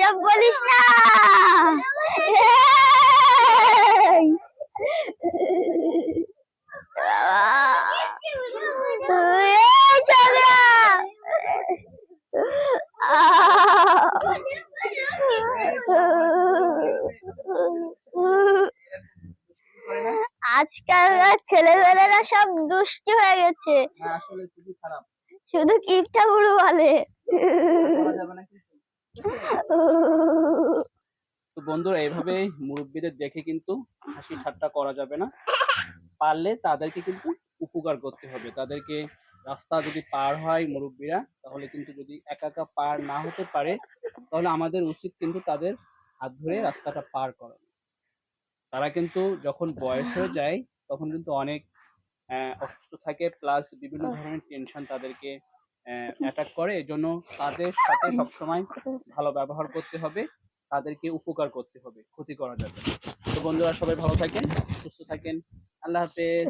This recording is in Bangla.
এসব বলিস না। আজকালকার ছেলেমেয়েরা সব দুষ্টি হয়ে গেছে, শুধু কিপটা গুরু বলে। তো বন্ধুরা, এইভাবে মুরব্বীদের দেখে কিন্তু হাসি ঠাট্টা করা যাবে না। পারলে তাদেরকে কিন্তু উপকার করতে হবে। তাদেরকে রাস্তা যদি পার হয় মুরব্বীরা, তাহলে কিন্তু যদি একা একা পার না হতে পারে, তাহলে আমাদের উচিত কিন্তু তাদের হাত ধরে রাস্তাটা পার করা। তারা কিন্তু যখন বয়স হয়ে যায় তখন কিন্তু অনেক অসুস্থ থাকে, প্লাস বিভিন্ন ধরনের টেনশন তাদেরকে অ্যাটাক করে। এজন্য তাদের সাথে সবসময় ভালো ব্যবহার করতে হবে, তাদেরকে উপকার করতে হবে, ক্ষতি করা যাবে না। তো বন্ধুরা, সবাই ভালো থাকেন, সুস্থ থাকেন। আল্লাহ হাফেজ।